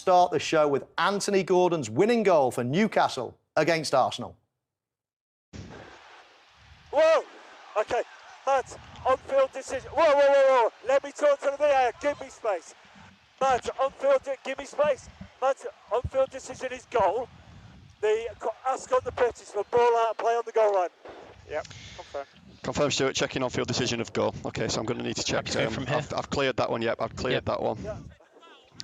start the show with Anthony Gordon's winning goal for Newcastle against Arsenal. Whoa! Okay, Matt, on-field decision. Whoa, whoa, whoa, whoa! Let me talk to the VAR. Give me space. Matt, on-field, give me space. Matt, on-field decision is goal. The ask on the pitch is for ball out, play on the goal line. Yep, confirm. Confirm, Stuart. Checking on-field decision of goal. Okay, so I'm going to need to check. I've cleared that one. Yep, I've cleared that one. Yeah.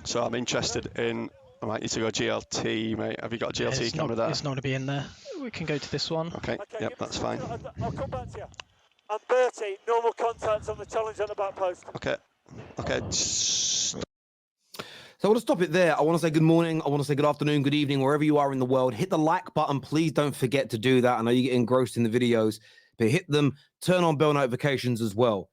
So I'm interested in. I might need to go GLT, mate. Have you got a GLT camera there? It's not going to be in there. We can go to this one. Okay. Yep, that's fine. I'll come back to you. And Bertie, normal contact on the challenge on the back post. Okay. So I want to stop it there. I want to say good morning. I want to say good afternoon, good evening, wherever you are in the world. Hit the like button. Please don't forget to do that. I know you get engrossed in the videos, but hit them. Turn on bell notifications as well.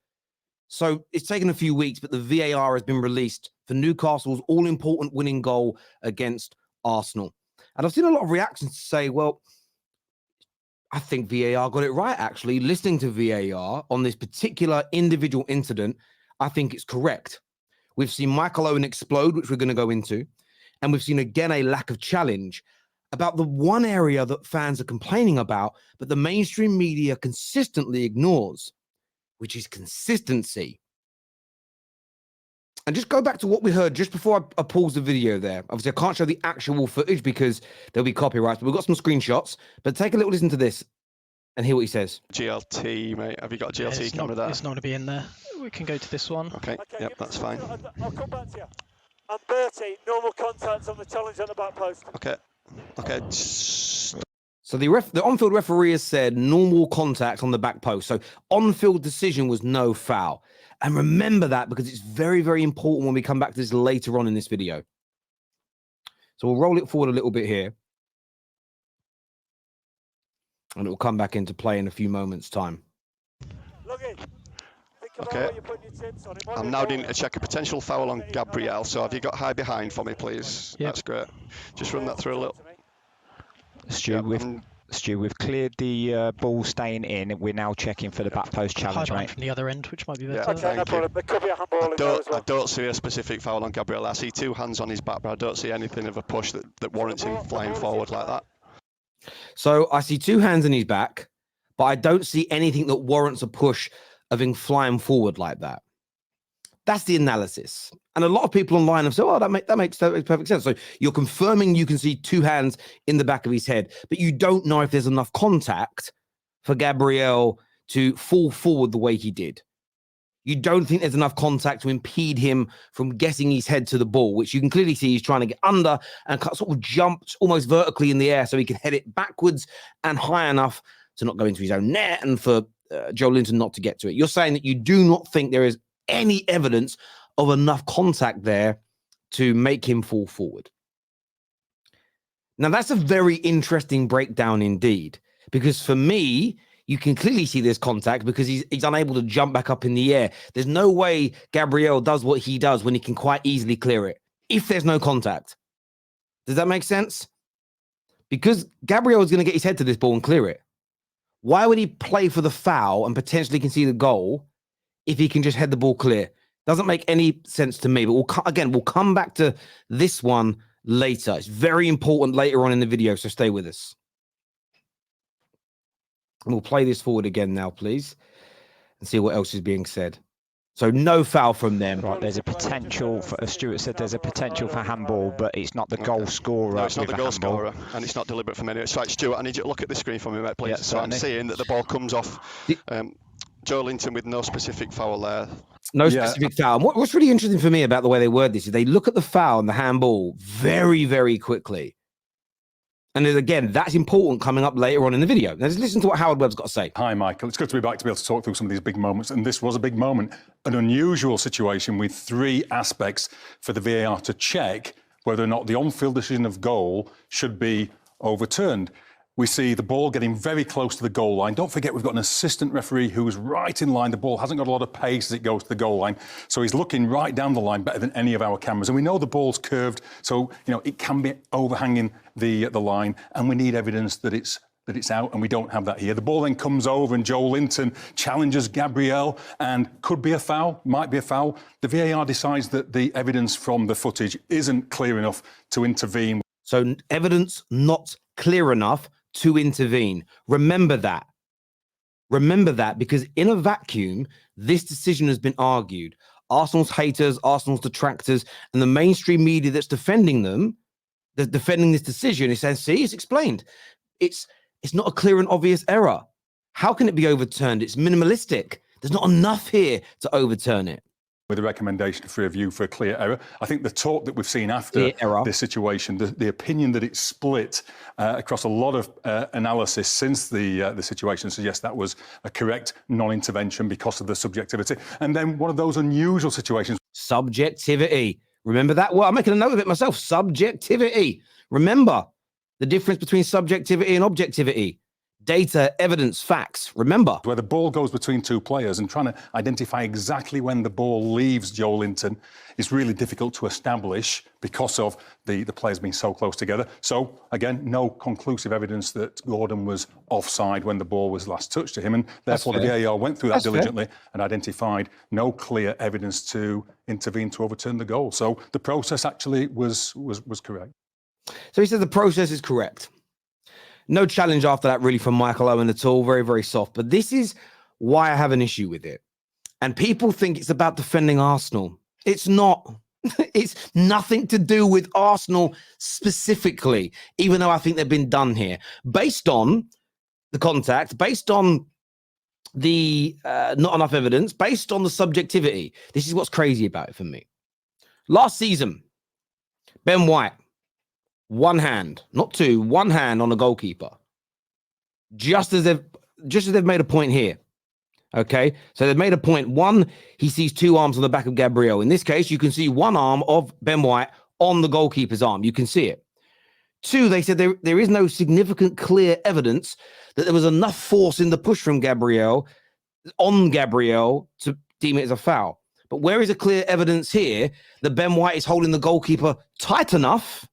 So it's taken a few weeks, but the VAR has been released for Newcastle's all-important winning goal against Arsenal. And I've seen a lot of reactions to say, well, I think VAR got it right, actually. Listening to VAR on this particular individual incident, I think it's correct. We've seen Michael Owen explode, which we're going to go into. And we've seen, again, a lack of challenge about the one area that fans are complaining about, but the mainstream media consistently ignores, which is consistency. And just go back to what we heard just before I pause the video there. Obviously, I can't show the actual footage because there'll be copyrights, but we've got some screenshots. But take a little listen to this and hear what he says. GLT, mate. Have you got a GLT camera there? It's not going to be in there. We can go to this one. Okay. Yep, that's fine. I'll come back to you. And Bertie, normal contact on the challenge on the back post. Okay. So the on-field referee has said normal contact on the back post. So on-field decision was no foul. And remember that because it's very, very important when we come back to this later on in this video. So we'll roll it forward a little bit here. And it will come back into play in a few moments' time. Okay. I'm now needing to check a potential foul on Gabriel. So have you got high behind for me, please? Yep. That's great. Just run that through a little. Stu, we've cleared the ball staying in. We're now checking for the back post challenge, mate. From the other end, which might be better. Yeah, Okay, no problem. There could be a handball in there as well. I don't see a specific foul on Gabriel. I see two hands on his back, but I don't see anything of a push that warrants him flying forward like that. So I see two hands in his back, but I don't see anything that warrants a push of him flying forward like that. That's the analysis. And a lot of people online have said, oh, that makes perfect sense. So you're confirming you can see two hands in the back of his head, but you don't know if there's enough contact for Gabriel to fall forward the way he did. You don't think there's enough contact to impede him from getting his head to the ball, which you can clearly see he's trying to get under and sort of jumped almost vertically in the air so he can head it backwards and high enough to not go into his own net and for Joe Linton not to get to it. You're saying that you do not think there is any evidence of enough contact there to make him fall forward. Now, that's a very interesting breakdown indeed, because for me, you can clearly see there's contact because he's unable to jump back up in the air. There's no way Gabriel does what he does when he can quite easily clear it if there's no contact. Does that make sense? Because Gabriel is going to get his head to this ball and clear it. Why would he play for the foul and potentially concede a goal if he can just head the ball clear? Doesn't make any sense to me. But we'll come back to this one later. It's very important later on in the video, so stay with us. And we'll play this forward again now, please, and see what else is being said. So no foul from them. Right, there's a potential, as Stuart said, there's a potential for handball, but it's not the goal scorer. No, it's not the goal scorer, and it's not deliberate from anywhere. So, Stuart, I need you to look at the screen for me, mate, please. Yeah, so I'm seeing that the ball comes off Joe Linton with no specific foul there. No specific foul. And what's really interesting for me about the way they word this is they look at the foul and the handball very, very quickly. And then again, that's important coming up later on in the video. Now, let's listen to what Howard Webb's got to say. Hi, Michael. It's good to be back to be able to talk through some of these big moments. And this was a big moment, an unusual situation with three aspects for the VAR to check whether or not the on-field decision of goal should be overturned. We see the ball getting very close to the goal line. Don't forget, we've got an assistant referee who's right in line. The ball hasn't got a lot of pace as it goes to the goal line. So he's looking right down the line better than any of our cameras. And we know the ball's curved, so it can be overhanging the line. And we need evidence that it's that it's out, and we don't have that here. The ball then comes over and Joe Linton challenges Gabriel and could be a foul, might be a foul. The VAR decides that the evidence from the footage isn't clear enough to intervene. So evidence not clear enough to intervene. Remember that. Remember that, because in a vacuum, this decision has been argued. Arsenal's haters, Arsenal's detractors, and the mainstream media that's defending them, that's defending this decision, is saying, see, it's explained. It's not a clear and obvious error. How can it be overturned? It's minimalistic. There's not enough here to overturn it. With a recommendation for review for a clear error. I think the talk that we've seen after this situation, the opinion that it's split across a lot of analysis since the situation suggests that was a correct non-intervention because of the subjectivity. And then one of those unusual situations. Subjectivity. Remember that? Well, I'm making a note of it myself. Subjectivity. Remember the difference between subjectivity and objectivity. Data, evidence, facts. Remember. Where the ball goes between two players and trying to identify exactly when the ball leaves Joe Linton is really difficult to establish because of the players being so close together. So, again, no conclusive evidence that Gordon was offside when the ball was last touched to him. And therefore, the VAR went through that diligently and identified no clear evidence to intervene to overturn the goal. So the process actually was correct. So he said the process is correct. No challenge after that, really, from Michael Owen at all. Very, very soft. But this is why I have an issue with it. And people think it's about defending Arsenal. It's not. It's nothing to do with Arsenal specifically, even though I think they've been done here. Based on the contact, based on the not enough evidence, based on the subjectivity. This is what's crazy about it for me. Last season, Ben White, one hand, not two, one hand on a goalkeeper. Just as they've made a point here. Okay, so they've made a point. One, he sees two arms on the back of Gabriel. In this case, you can see one arm of Ben White on the goalkeeper's arm. You can see it. Two, they said there is no significant clear evidence that there was enough force in the push from Gabriel on Gabriel to deem it as a foul. But where is the clear evidence here that Ben White is holding the goalkeeper tight enough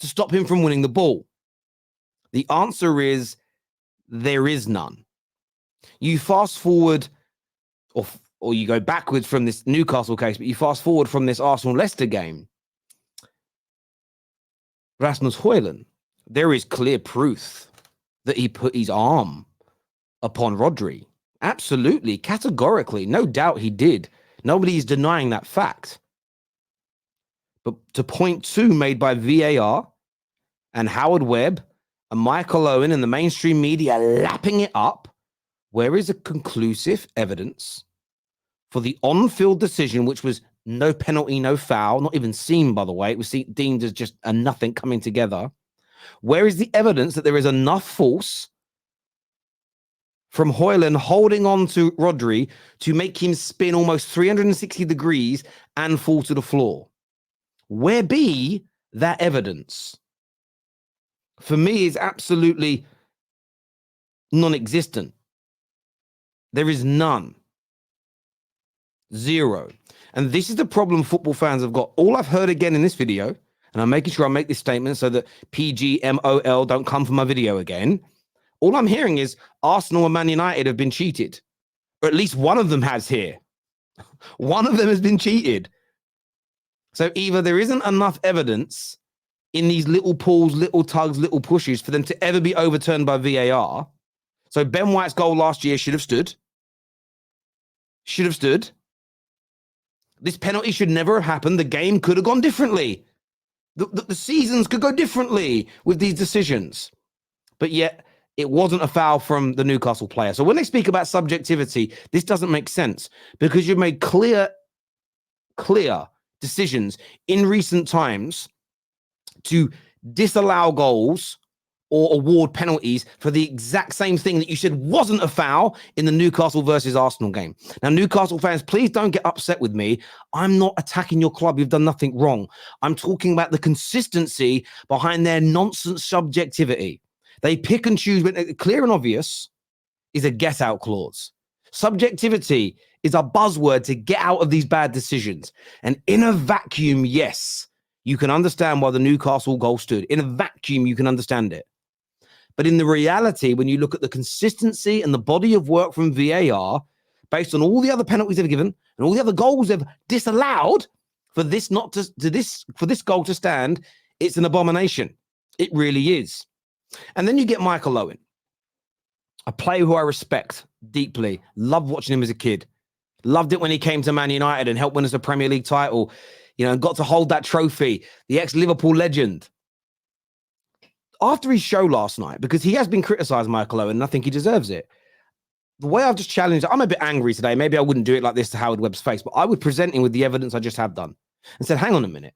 to stop him from winning the ball? The answer is there is none. You fast forward, or you go backwards from this Newcastle case, but you fast forward from this Arsenal-Leicester game. Rasmus Højlund, there is clear proof that he put his arm upon Rodri. Absolutely, categorically, no doubt he did. Nobody is denying that fact. But to point two made by VAR and Howard Webb and Michael Owen and the mainstream media lapping it up, where is a conclusive evidence for the on-field decision, which was no penalty, no foul, not even seen, by the way. It was deemed as just a nothing coming together. Where is the evidence that there is enough force from Højlund holding on to Rodri to make him spin almost 360 degrees and fall to the floor? Where be that evidence? For me, is absolutely non-existent. There is none. Zero. And this is the problem football fans have got. All I've heard again in this video, and I'm making sure I make this statement so that PGMOL don't come for my video again. All I'm hearing is Arsenal and Man United have been cheated. Or at least one of them has here. One of them has been cheated. So either there isn't enough evidence in these little pulls, little tugs, little pushes for them to ever be overturned by VAR. So Ben White's goal last year should have stood. Should have stood. This penalty should never have happened. The game could have gone differently. The seasons could go differently with these decisions. But yet, it wasn't a foul from the Newcastle player. So when they speak about subjectivity, this doesn't make sense because you've made clear decisions in recent times to disallow goals or award penalties for the exact same thing that you said wasn't a foul in the Newcastle versus Arsenal game. Now, Newcastle fans, please don't get upset with me. I'm not attacking your club. You've done nothing wrong. I'm talking about the consistency behind their nonsense subjectivity. They pick and choose, but clear and obvious is a get out clause. Subjectivity is a buzzword to get out of these bad decisions. And in a vacuum, yes, you can understand why the Newcastle goal stood. In a vacuum, you can understand it. But in the reality, when you look at the consistency and the body of work from VAR, based on all the other penalties they've given and all the other goals they've disallowed, for this goal to stand, it's an abomination. It really is. And then you get Michael Owen, a player who I respect deeply. Loved watching him as a kid. Loved it when he came to Man United and helped win us a Premier League title, and got to hold that trophy. The ex-Liverpool legend. After his show last night, because he has been criticised, Michael Owen, and I think he deserves it. The way I've just challenged, I'm a bit angry today. Maybe I wouldn't do it like this to Howard Webb's face, but I would present him with the evidence I just have done and said, hang on a minute.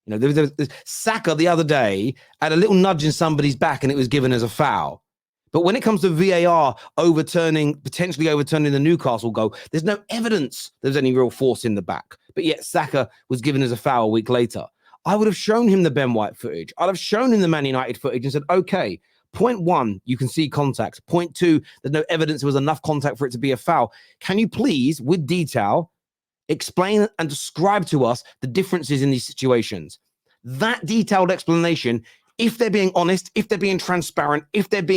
There was Saka the other day had a little nudge in somebody's back and it was given as a foul. But when it comes to VAR potentially overturning the Newcastle goal, there's no evidence there's any real force in the back. But yet Saka was given as a foul a week later. I would have shown him the Ben White footage. I'd have shown him the Man United footage and said, okay, point 1, you can see contact. Point 2, there's no evidence there was enough contact for it to be a foul. Can you please, with detail, explain and describe to us the differences in these situations? That detailed explanation, if they're being honest, if they're being transparent, if they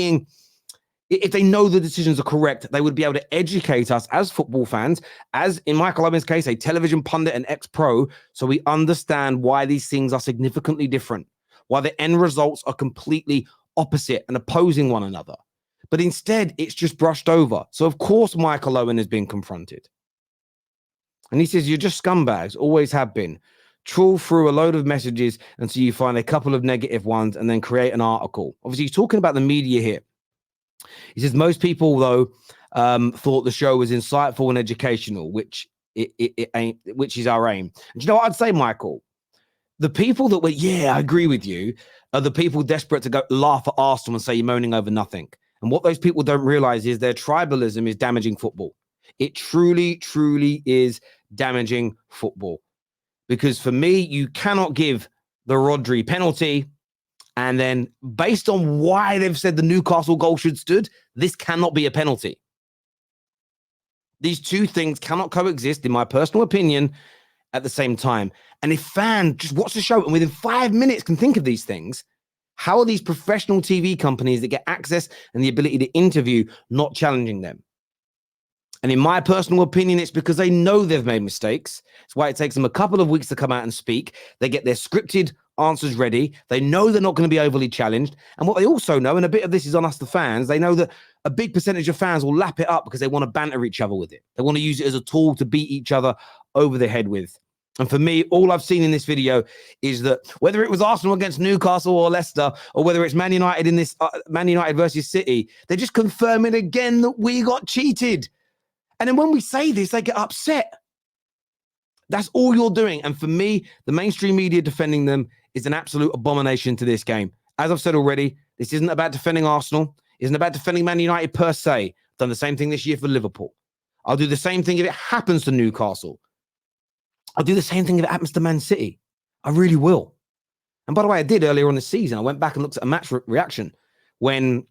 know the decisions are correct, they would be able to educate us as football fans, as in Michael Owen's case, a television pundit and ex-pro, so we understand why these things are significantly different, why the end results are completely opposite and opposing one another. But instead, it's just brushed over. So of course, Michael Owen is being confronted. And he says, you're just scumbags, always have been. Trawl through a load of messages until you find a couple of negative ones and then create an article. Obviously, he's talking about the media here. He says, most people, though, thought the show was insightful and educational, which it ain't, which is our aim. And you know what I'd say, Michael? The people that were, I agree with you, are the people desperate to go laugh at Arsenal and say you're moaning over nothing. And what those people don't realize is their tribalism is damaging football. It truly, truly is damaging football. Because for me, you cannot give the Rodri penalty and then based on why they've said the Newcastle goal should stood, this cannot be a penalty. These two things cannot coexist, in my personal opinion, at the same time. And if fans just watch the show and within 5 minutes can think of these things, how are these professional TV companies that get access and the ability to interview not challenging them? And in my personal opinion, it's because they know they've made mistakes. It's why it takes them a couple of weeks to come out and speak. They get their scripted answers ready. They know they're not going to be overly challenged. And what they also know, and a bit of this is on us, the fans, they know that a big percentage of fans will lap it up because they want to banter each other with it. They want to use it as a tool to beat each other over the head with. And for me, all I've seen in this video is that whether it was Arsenal against Newcastle or Leicester, or whether it's Man United in this Man United versus City, they're just confirming again that we got cheated. And then when we say this, they get upset. That's all you're doing. And for me, the mainstream media defending them is an absolute abomination to this game. As I've said already, this isn't about defending Arsenal. It isn't about defending Man United per se. I've done the same thing this year for Liverpool. I'll do the same thing if it happens to Newcastle. I'll do the same thing if it happens to Man City. I really will. And by the way, I did earlier on this season. I went back and looked at a match reaction when,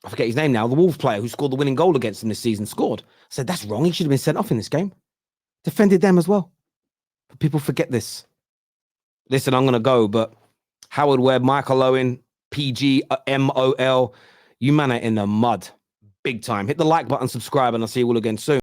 I forget his name now, the Wolves player who scored the winning goal against them this season scored. I said, that's wrong. He should have been sent off in this game. Defended them as well. But people forget this. Listen, I'm going to go, but Howard Webb, Michael Owen, PG, MOL, you man are in the mud. Big time. Hit the like button, subscribe, and I'll see you all again soon.